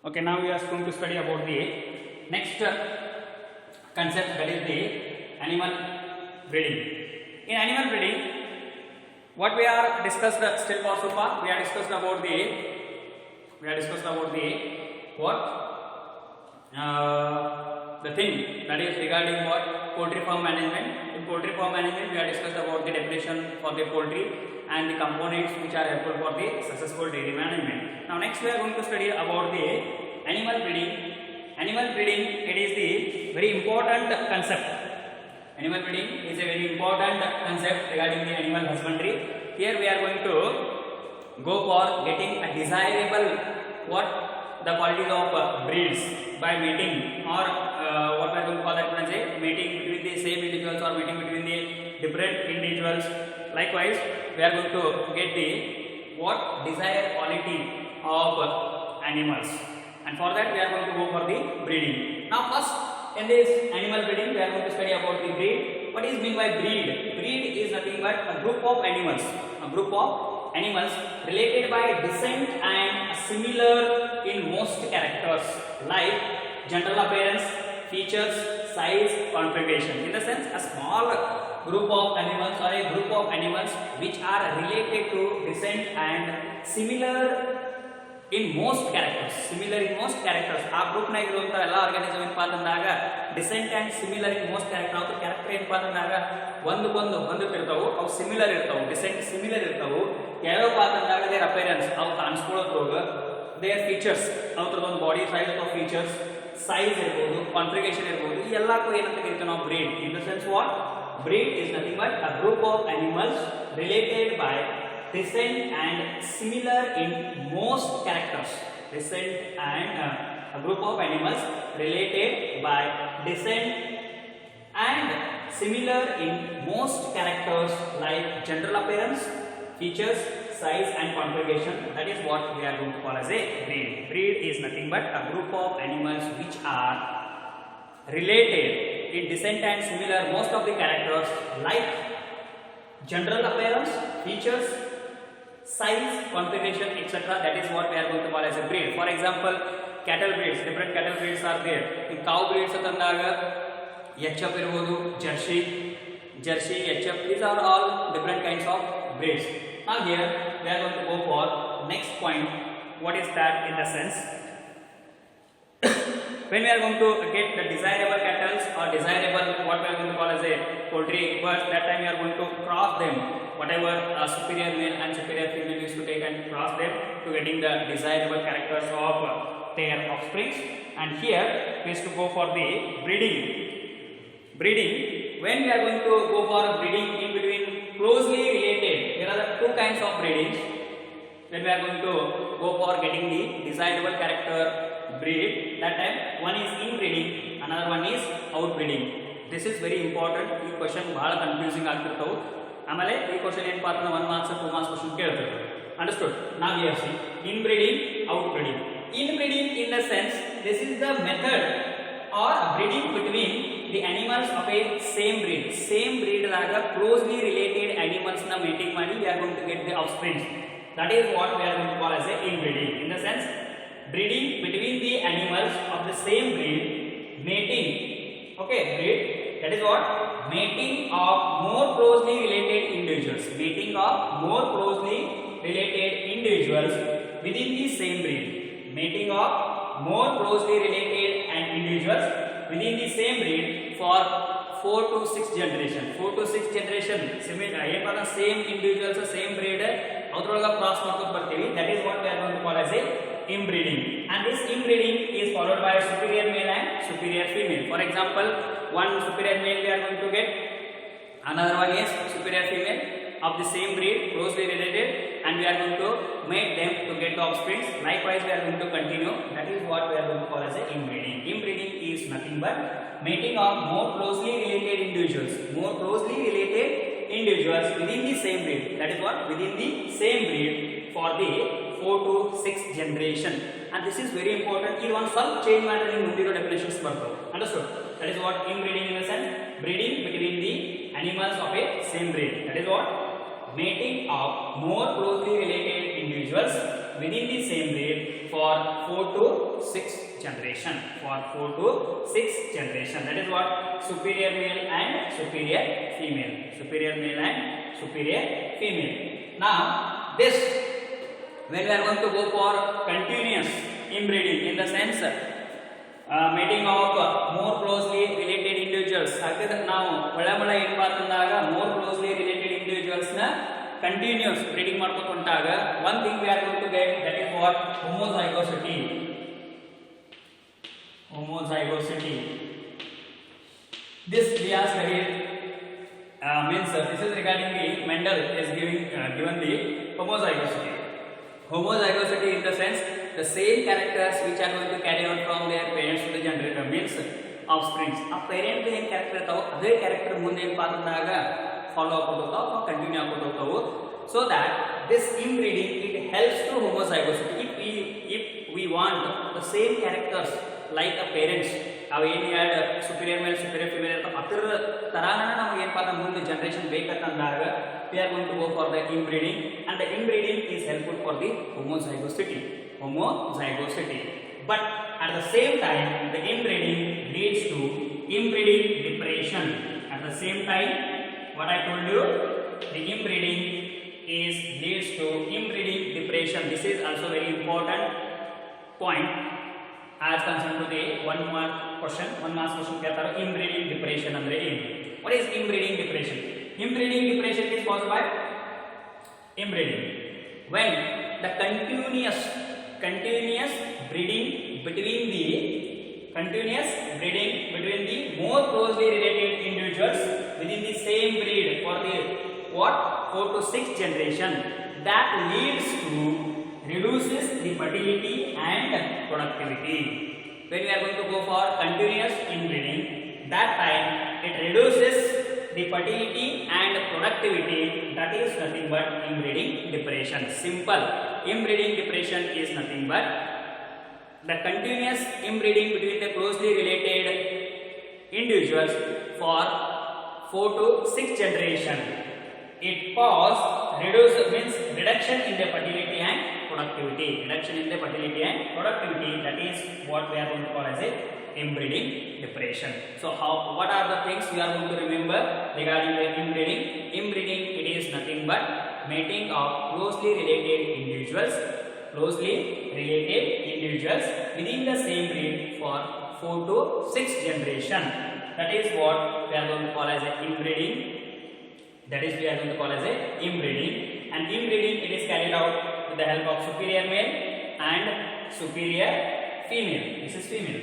Okay, now we are going to study about the next concept, that is the animal breeding. In animal breeding, what we are discussed still for so far, we are discussed about the what the thing that is regarding what poultry farm management. In poultry farm management, we are discussed about the definition for the poultry and the components which are helpful for the successful dairy management. Now next we are going to study about the animal breeding. Animal breeding, it is the very important concept. Animal breeding is a very important concept regarding the animal husbandry. Here we are going to go for getting a desirable the qualities of breeds by mating, or what we are going to call that as a mating between the same individuals or mating between the different individuals. Likewise, we are going to get the desired quality of animals, and for that we are going to go for the breeding. Now first, in this animal breeding, we are going to study about the breed. What is meant by breed? Breed is nothing but a group of animals. Related by descent and similar in most characters like general appearance, features, size, configuration. In the sense, a small group of animals or a group of animals which are related to descent and similar in most characters. ಆ group ನಾಗ ಇರುವಂತ ಎಲ್ಲ organism ಏನಪ್ಪಾ ಅಂತಂದಾಗ descent and similar in most character. ಅವ್ರ character ಏನಪ್ಪಾ ಅಂತಂದಾಗ ಒಂದಕ್ಕೊಂದು ಹೊಂದುತ್ತಿರ್ತಾವು, ಅವು ಸಿಮಿಲರ್ ಇರ್ತಾವು, ಡಿಸೆಂಟ್ ಸಿಮಿಲರ್ ಇರ್ತಾವು. ಯಾವ್ಯಾವಪ್ಪ ಅಂತಂದಾಗ ದೇರ್ ಅಪೇರೆನ್ಸ್, ಅವು ಕಾಣಿಸ್ಕೊಳ್ಳೋದ್ರೊಳಗ ದೇರ್ ಫೀಚರ್ಸ್, ಅವ್ರದ್ದೊಂದು body size of features, size ಇರ್ಬೋದು, ಕಾನ್ಫಿಗರೇಷನ್ ಇರ್ಬೋದು, ಈ ಎಲ್ಲಕ್ಕೂ ಏನಂತ ಕರಿತೀವಿ ನಾವು breed. In the sense what breed is nothing but a group of animals related by descent and similar in most characters. Descent and a group of animals related by descent and similar in most characters like general appearance, features, size and configuration. That is what we are going to call as a breed. Breed is nothing but a group of animals which are related in descent and similar most of the characters like general appearance, features, size, configuration, etc. That is what we are going to call as a breed. For example, cattle breeds, different cattle breeds are there. In cow breeds atandaga HF irbodu, jersey, HF, these are all different kinds of breeds. Now here we are going to go for next point. What is that? In the sense, when we are going to get the desirable cattle or desirable what we are going to call as a poultry birds, that time we are going to cross them, whatever superior male and superior female used to take and cross them to getting the desirable characters of their offspring. And here we used to go for the breeding. When we are going to go for breeding in between closely related, there are two kinds of breeding. When we are going to go for getting the desirable character breed, that time one is inbreeding, another one is outbreeding. This is very important. ಈ question ಬಹಳ confusing ಆಗ್ತಿರ್ತಾವೆ. ಆಮೇಲೆ ಈ question ಏನಪ್ಪಾ ಅಂತ 1 marks 2 marks question ಕೇಳ್ತಾರೆ. Understood? ನಾವು here C inbreeding, outbreeding. Inbreeding in the sense, this is the method or breeding between the animals of a same breed laga closely related animals na mating ಮಾಡಿ we are going to get the offspring. That is what we are going to call as a inbreeding. In the sense, breeding between the animals of the same breed, mating, okay, breed, that is what mating of more closely related individuals within the same breed, mating of more closely related and individuals within the same breed for 4 to 6 generation. Same individuals, same breed, ಅದ್ರೊಳಗ cross ಮಾಡ್ಕೊಂಡು ಬರ್ತೀವಿ. That is what we are going to call as a inbreeding. And this inbreeding is followed by superior male and superior female. For example, one superior male we are going to get, another one is superior female of the same breed, closely related, and we are going to make them to get the offspring. Likewise, we are going to continue. That is what we are going to call as a inbreeding. Inbreeding is nothing but mating of more closely related individuals within the same breed. That is what within the same breed for the 4 to 6 generation. And this is very important. This one ಸ್ವಲ್ಪ change ಮಾಡಿದ್ರೆ ನಿಮಗೆ ಮುಂದಿರೋ definitions ಬರ್ತವೆ. Understood? That is what inbreeding in the sense, breeding between the animals of a same breed. That is what mating of more closely related individuals within the same breed for 4 to 6 generation. For 4 to 6 generation. That is what superior male and superior female. Superior male and superior female. Now this, when we are going to go for continuous inbreeding, in the sense mating of more closely related individuals, ಹಾಗಾದ್ರೆ ನಾವು ಒಳ ಏನಪ್ಪ ಅಂದಾಗ more closely related individuals ನ continuous breeding ಮಾಡ್ಕೊಂಡು ಹೊಂಟಾಗ one thing we are going to get, that is what homozygosity. Homozygosity. This we are studied means this is regarding the Mendel is given the homozygosity. Homozygosity in the sense the same characters which are going to carry on from their parents to the generator means offsprings. A parent ಏನು character ಇರ್ತಾವ ಅದೇ character ಮುಂದೆ ಏನಪ್ಪ ಅಂದಾಗ follow ಆಗ್ಕೊಂಡು ಹೋಗ್ತಾವ ಅಥವಾ continue ಆಗ್ಕೊಂಡು ಹೋಗ್ತಾವು. So that this inbreeding it helps to homozygosity. If we want the same characters like a parents, ಅವು ಏನು ಎರಡು superior male superior female ಇರ್ತಾವ ಅದರ ತರಾನ ನಮಗೆ ಏನಪ್ಪ ಅಂದ್ರೆ ಮುಂದೆ generation ಬೇಕಂತಂದಾಗ we are going to go for the inbreeding, and the inbreeding is helpful for the homozygosity. But at the same time the inbreeding leads to inbreeding depression. At the same time, what I told you, the inbreeding leads to inbreeding depression. This is also very important point as concerned to the one mark question ಕೇಳ್ತಾರೆ inbreeding depression ಅಂದ್ರೆ ಏನು. What is inbreeding depression? Inbreeding depression is caused by inbreeding when the continuous breeding between the more closely related individuals within the same breed for the 4 to 6 generation, that leads to reduces the fertility and productivity. When we are going to go for continuous inbreeding, that time it reduces the fertility and productivity. That is nothing but inbreeding depression. Simple. Inbreeding depression is nothing but the continuous inbreeding between the closely related individuals for 4 to 6 generation. It cause means reduction in the fertility and productivity. That is what we are going to call as a inbreeding depression. So what are the things we are going to remember regarding the inbreeding? Inbreeding, it is nothing but mating of closely related individuals within the same breed for 4 to 6 generation. That is what we are going to call as a inbreeding. And inbreeding, it is carried out with the help of superior male and superior female. This is female.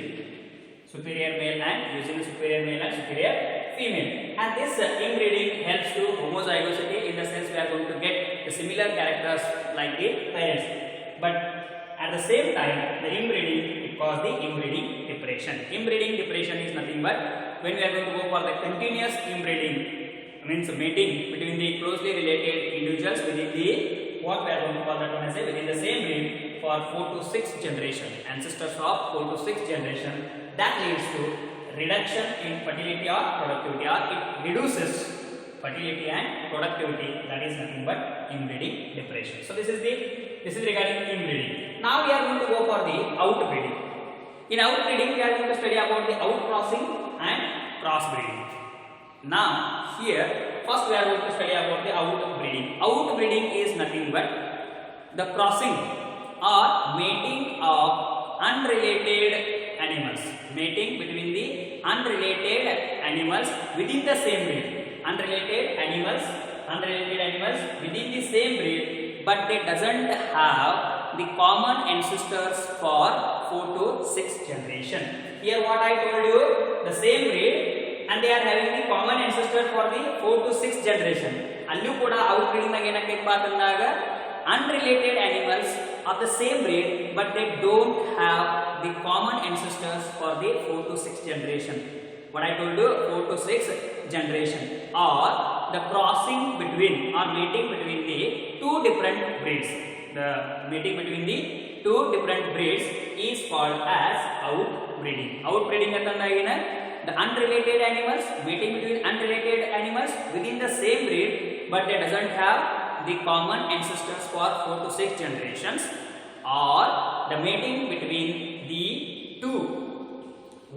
Superior male and using superior male and superior female. And this inbreeding helps to homozygosity in the sense we are going to get the similar characters like the parents. But at the same time, the inbreeding, it causes the inbreeding depression. Inbreeding depression is nothing but when we are going to go for the continuous inbreeding, means mating between the closely related individuals within the what we are going to call that one as a within the same breed for 4 to 6 generation, ancestors of 4 to 6 generation, that leads to reduction in fertility or productivity, or it reduces fertility and productivity. That is nothing but inbreeding depression. So this is regarding inbreeding. Now we are going to go for the outbreeding. In outbreeding, we are going to study about the outcrossing and crossbreeding. Now here first we are going to study about the outbreeding. Outbreeding is nothing but the crossing or mating of unrelated animals. Mating between the unrelated animals within the same breed. Unrelated animals within the same breed, but they doesn't have the common ancestors for 4 to 6 generation. Here what I told you, the same breed and they are having the common ancestor for the 4 to 6 generation. Allu kuda outbreeding nage enakkepa andaga unrelated animals of the same breed, but they don't have the common ancestors for the 4 to 6 generation. What I told you, 4 to 6 generation, or the crossing between or mating between the two different breeds. The mating between the two different breeds is called as outbreeding. Outbreeding antandagina the unrelated animals mating between unrelated animals within the same breed, but they doesn't have the common ancestors for 4 to 6 generations, or the mating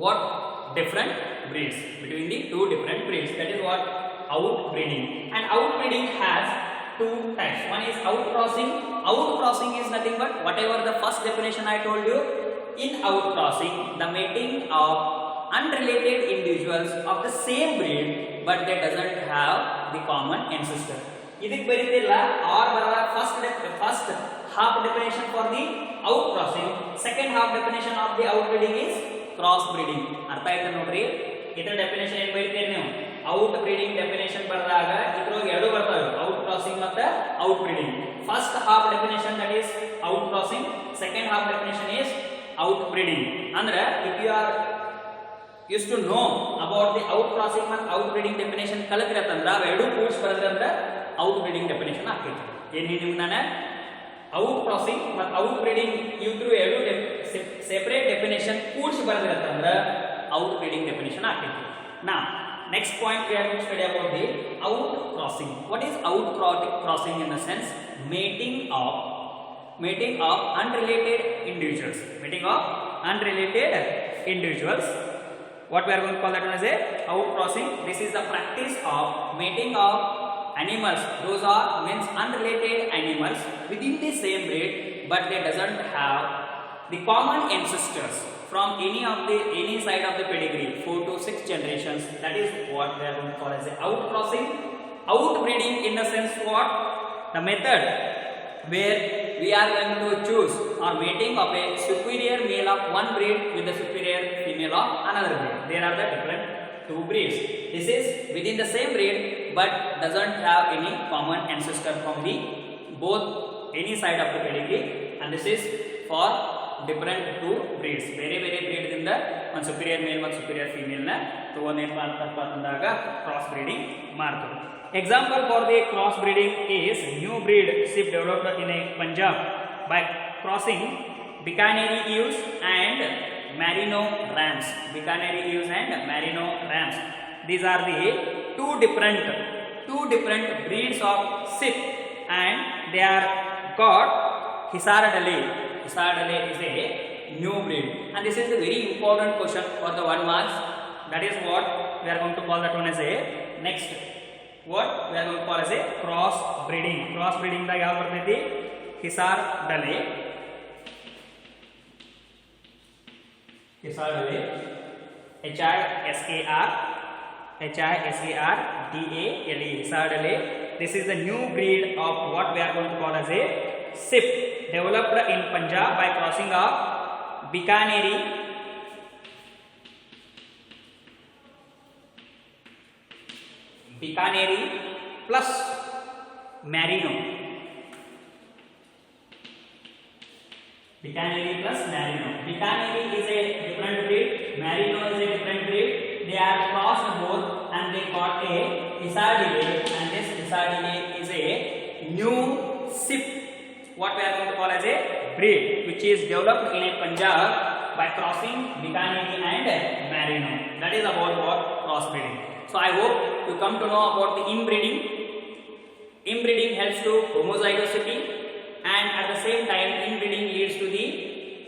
what different breeds, between the two different breeds. That is what outbreeding. And outbreeding has two types. One is outcrossing. Outcrossing is nothing but whatever the first definition I told you. In outcrossing, the mating of unrelated individuals of the same breed, but they doesn't have the common ancestor. ಇದಕ್ಕೆ ಬರೀತಿಲ್ಲ R ಬರಲ್ಲ. First half definition for the outcrossing, second half definition of the outbreeding is cross breeding. ಅರ್ಥ ಆಯ್ತಾ ನೋಡ್ರಿ. ಇದರ definition ಏನು ಬರೀತೀರಿ ನೀವು? Out breeding definition ಬರೆದಾಗ ಇದ್ರೊಳಗೆ ಎರಡು ಬರ್ತವೆ, ಔಟ್ ಕ್ರಾಸಿಂಗ್ ಮತ್ತೆ outbreeding. First half definition that is outcrossing, second half definition is outbreeding. ಅಂದ್ರೆ if you are used to know about the outcrossing ಮತ್ತು outbreeding definition ಕಲಿತಿರತ್ತಂದ್ರೆ ಅವೆರಡು ಕೂಡ್ಸ್ ಬರೆದಂದ್ರೆ outbreeding definition ಆಗ್ತೈತಿ. ಏನು ನಿಮ್ಗೆ ನಾನು outcrossing ಮತ್ತು outbreeding ಇವ್ರು ಎರಡು ಸೆಪರೇಟ್ ಡೆಫಿನೇಷನ್ ಕೂಡ್ಸ್ ಬರೆದಿರತ್ತಂದ್ರೆ outbreeding definition ಆಗ್ತೈತಿ. Now next point we are going to study about the outcrossing. What is outcrossing? In the sense mating of unrelated individuals. Mating of unrelated individuals. What we are going to call that one as a outcrossing. This is the practice of mating of animals. Those are means unrelated animals within the same breed, but they doesn't have the common ancestors from any side of the pedigree, 4 to 6 generations. That is what we are going to call as a outcrossing. Outbreeding in the sense what? The method where we are going to choose or mating of a superior male of one breed with the superior female of another breed. There are the different two breeds. This is within the same breed but doesn't have any common ancestor from the both any side of the pedigree, and this is for different two breeds. ಬೇರೆ ಬೇರೆ bread ದಿಂದ ಒಂದು superior male ಮತ್ತು superior female ನ ತಗೊಂಡು ಏನು ಮಾಡ್ತಾರಪ್ಪ ಅಂದಾಗ ಕ್ರಾಸ್ ಬ್ರೀಡಿಂಗ್ ಮಾಡ್ತಾರೆ. Example for the cross breeding is new breed sheep developed in a Punjab by crossing Bikaner ewes and Merino rams. Bikaner ewes and Merino rams. These are the two different breeds of sheep, and they are got Hisar Dale. Hisar Dale is a new breed, and this is a very important question for the 1 marks. That is what we are going to call that one as a next. What we are going to call as a cross breeding. Cross breeding ದಾಗ ಯಾವ ಬರ್ತೈತಿ? Hisar ಡಲೆ, Hisar ಡಲೆ, HISARDALE, Hisar ಡಲೆ. This is the new breed of what we are going to call as a sheep developed in Punjab by crossing of Bikaneri plus Merino. Bikaneri plus Merino. Bikaneri is a different breed. Merino is a different breed. They are crossed both, and they got a Hisar Dale, and this Hisar Dale is a new sheep. What we are going to call as a breed, which is developed in a Punjab by crossing Bikaneri and Merino. That is about what cross breeding. So I hope you come to know about the inbreeding. Inbreeding helps to homozygosity, and at the same time inbreeding leads to the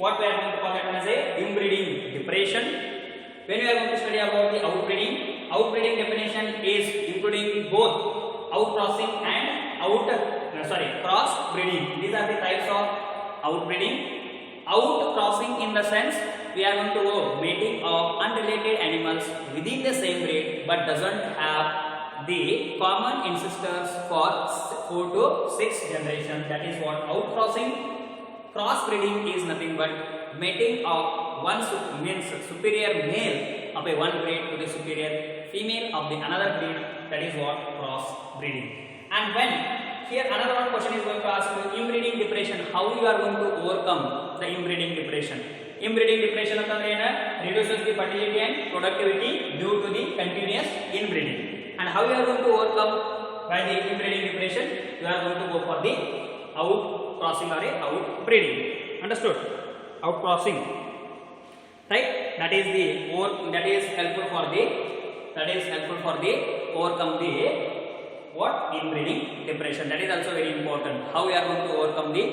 what we are going to call it as a inbreeding depression. When we are going to study about the outbreeding definition is including both outcrossing and cross breeding. These are the types of outbreeding. Outcrossing in the sense we are going to go mating of unrelated animals within the same breed but doesn't have the common ancestors for 4 to 6 generations. That is what outcrossing. Cross breeding is nothing but mating of one means superior male of a one breed to the superior female of the another breed. That is what cross breeding. And when here another one question is going to ask you inbreeding depression, how you are going to overcome the inbreeding depression. Inbreeding depression ಅಂತಂದ್ರೆ ಏನು? Reduces the fertility and productivity due to the continuous inbreeding. And how you are going to overcome by the inbreeding depression? You are going to go for the outcrossing or outbreeding. Understood? Outcrossing, right? That is helpful for the overcome the what? Inbreeding depression. That is also very important. How we are going to overcome the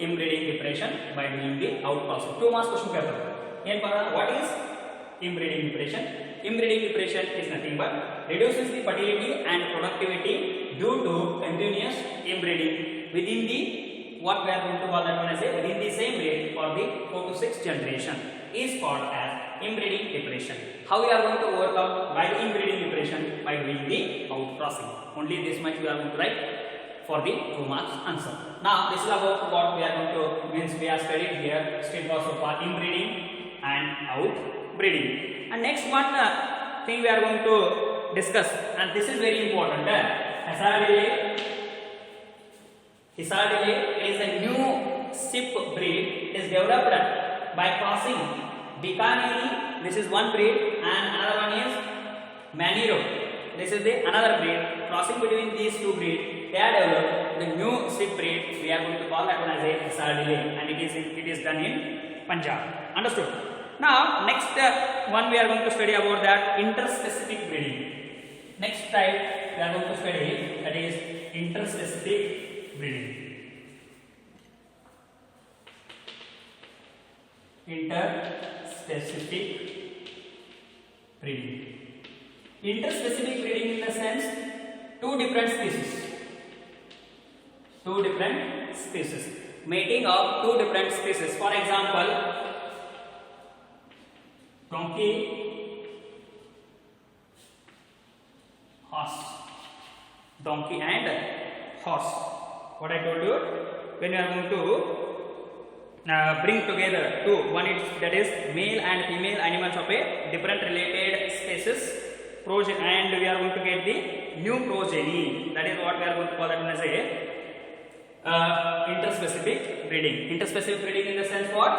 inbreeding depression by doing the outcrossing. 2 marks question paper. What is inbreeding depression. Inbreeding depression is nothing but reduces the fertility and productivity due to continuous inbreeding within the what we are going to call that one as a within the same rate for the 4 to 6 generation is called as inbreeding depression. How we are going to overcome by the inbreeding depression? By doing the outcrossing. Only this much we are going to write for the 2 marks answer. Now this is about what we are going to means we are studied here still also for inbreeding and outbreeding. And next one thing we are going to discuss, and this is very important. Hisardillae is a new sheep breed is developed by crossing Bikaneri. This is one breed, and another one is Maniro. This is the another breed. Crossing between these two breeds, they are developed the new sheep breed. We are going to call that one as a Hisardillae, and it is done in Punjab. Understood? Now next one we are going to study about that interspecific breeding. Next type we are going to study, that is interspecific breeding. Interspecific breeding. Interspecific breeding in the sense two different species, mating of two different species. For example, donkey, horse. Donkey and horse. What I told you, when you are going to bring together two, one is that is male and female animals of a different related species, and we are going to get the new progeny. That is what we are going to call that as a interspecific breeding. Interspecific breeding in the sense what?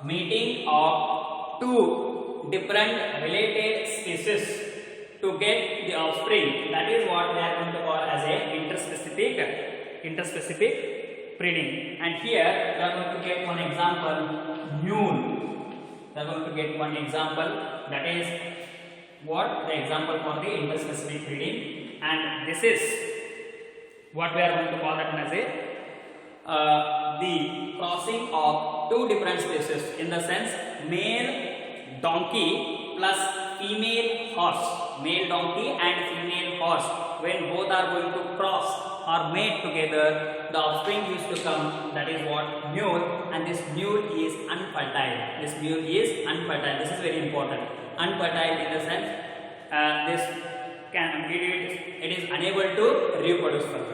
Mating of two different related species to get the offspring. That is what we are going to call as a interspecific breeding. And here we are going to get one example, mule. We are going to get one example, that is what the example for the interspecific breeding. And this is what we are going to call that as a the crossing of two different species, in the sense male donkey plus female horse. Male donkey and female horse, when both are going to cross or mate together, the offspring used to come. That is what mule, and this mule is unfertile. This mule is unfertile. This is very important. Unfertile in the sense it is unable to reproduce further.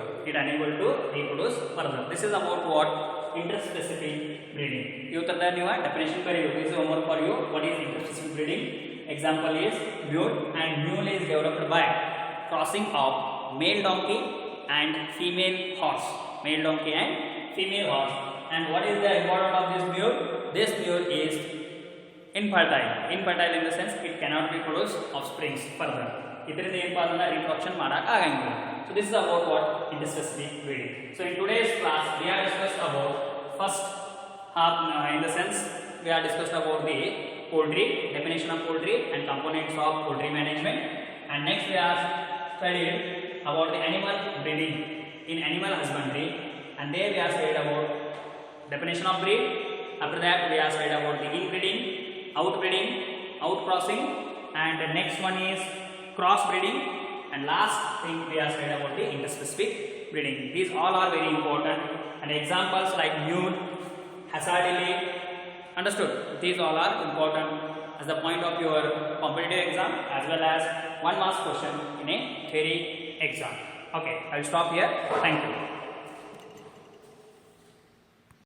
This is about what interspecific breeding. You tell them definition for you. This is homework for you. What is interspecific breeding? Example is mule, and mule is developed by crossing of male donkey and female horse. Male donkey and female horse. And what is the importance of this mule? This mule is infertile. Infertile in the sense it cannot reproduce offsprings further. Reproduction so this is about what interspecific breeding. So in today's class we are discussed about first half, in the sense we are discussed about the poultry, definition of poultry and components of poultry management, and next we are studied about the animal breeding in animal husbandry, and there we are studied about definition of breed. After that we are studied about the inbreeding, outbreeding, outcrossing, and the next one is crossbreeding, and last thing we are studied about the interspecific breeding. These all are very important, and examples like mule, Hisardillae, understood? These all are important as the point of your competitive exam as well as 1 mark question in a theory exam. Okay, I will stop here. Thank you.